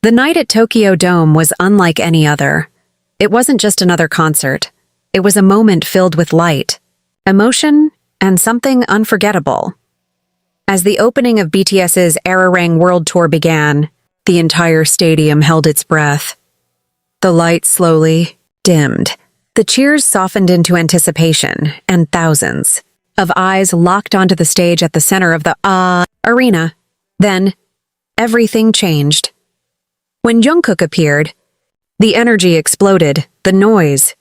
The night at Tokyo Dome was unlike any other. It wasn't just another concert. It was a moment filled with light, emotion, and something unforgettable. As the opening of BTS's Arirang World Tour began, the entire stadium held its breath. The lights slowly dimmed. The cheers softened into anticipation, and thousands of eyes locked onto the stage at the center of the arena. Then, everything changed. When Jungkook appeared, the energy exploded, the noise,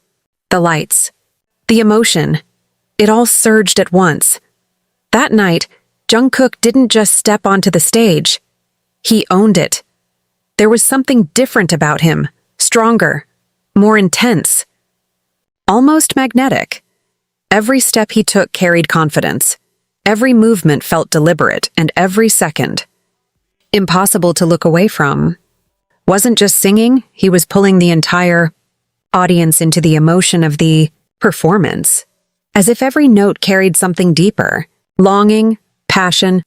the lights, the emotion. It all surged at once. That night, Jungkook didn't just step onto the stage. He owned it. There was something different about him, stronger, more intense, almost magnetic. Every step he took carried confidence. Every movement felt deliberate, and every second impossible to look away from. Wasn't just singing, he was pulling the entire audience into the emotion of the performance, as if every note carried something deeper: longing, passion,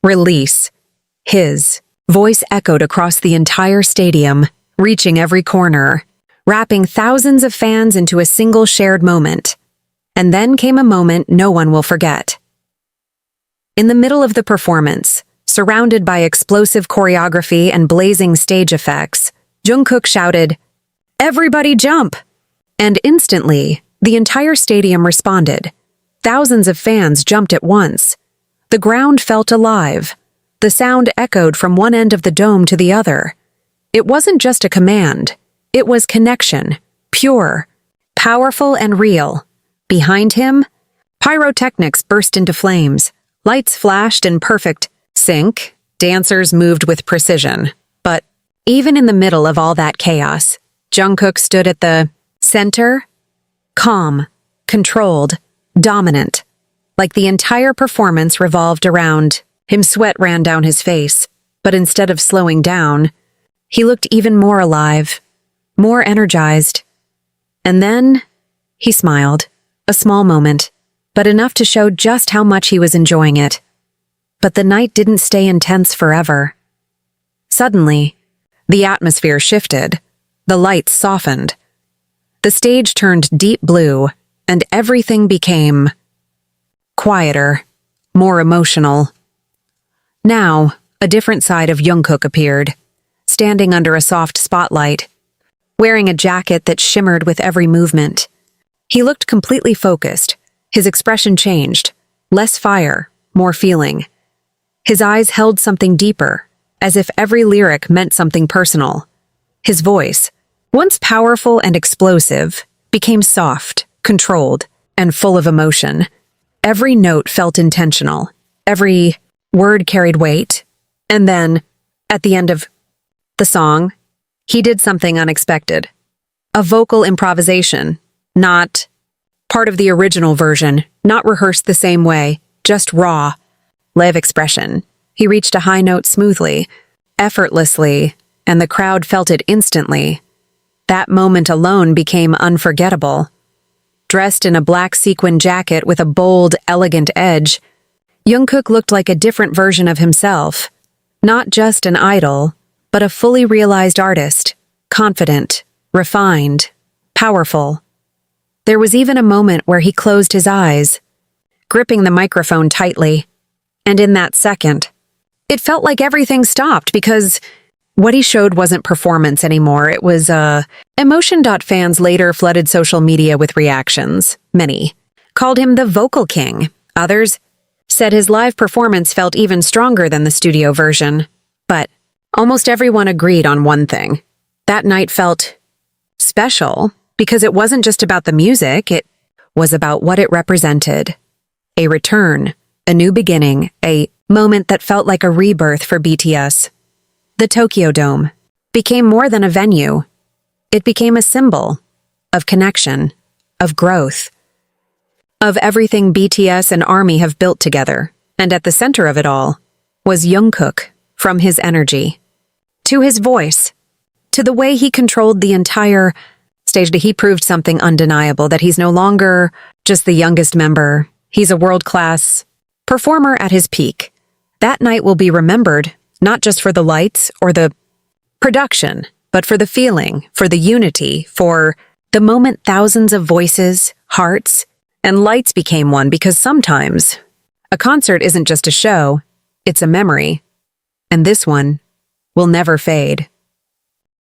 release. His voice echoed across the entire stadium, reaching every corner, wrapping thousands of fans into a single shared moment. And then came a moment no one will forget. In the middle of the performance, Surrounded by explosive choreography and blazing stage effects, Jungkook shouted, "Everybody jump!" And instantly, the entire stadium responded. Thousands of fans jumped at once. The ground felt alive. The sound echoed from one end of the dome to the other. It wasn't just a command. It was connection, pure, powerful and real. Behind him, pyrotechnics burst into flames. Lights flashed in perfect sync. Dancers moved with precision. But even in the middle of all that chaos, Jungkook stood at the center, calm, controlled, dominant. Like the entire performance revolved around him. Sweat ran down his face, but instead of slowing down, he looked even more alive, more energized. And then he smiled, a small moment, but enough to show just how much he was enjoying it. But the night didn't stay intense forever. Suddenly, the atmosphere shifted. The lights softened. The stage turned deep blue, and everything became quieter, more emotional. Now, a different side of Jungkook appeared, standing under a soft spotlight, wearing a jacket that shimmered with every movement. He looked completely focused. His expression changed, less fire, more feeling. His eyes held something deeper, as if every lyric meant something personal. His voice, once powerful and explosive, became soft, controlled, and full of emotion. Every note felt intentional. Every word carried weight. And then, at the end of the song, he did something unexpected. A vocal improvisation, not part of the original version, not rehearsed the same way, just raw, live expression. He reached a high note smoothly, effortlessly, and the crowd felt it instantly. That moment alone became unforgettable. Dressed in a black sequin jacket with a bold, elegant edge, Jungkook looked like a different version of himself. Not just an idol, but a fully realized artist, confident, refined, powerful. There was even a moment where he closed his eyes, gripping the microphone tightly. And in that second, it felt like everything stopped because what he showed wasn't performance anymore. It was, emotion. Fans later flooded social media with reactions. Many called him the vocal king. Others said his live performance felt even stronger than the studio version. But almost everyone agreed on one thing. That night felt special because it wasn't just about the music, it was about what it represented. A return, a new beginning, a moment that felt like a rebirth for BTS. The Tokyo Dome became more than a venue. It became a symbol of connection, of growth, of everything BTS and ARMY have built together. And at the center of it all was Jungkook, from his energy, to his voice, to the way he controlled the entire stage. He proved something undeniable, that he's no longer just the youngest member. He's a world-class performer at his peak. That night will be remembered not just for the lights or the production, but for the feeling, for the unity, for the moment thousands of voices, hearts, and lights became one. Because sometimes a concert isn't just a show, it's a memory. And this one will never fade.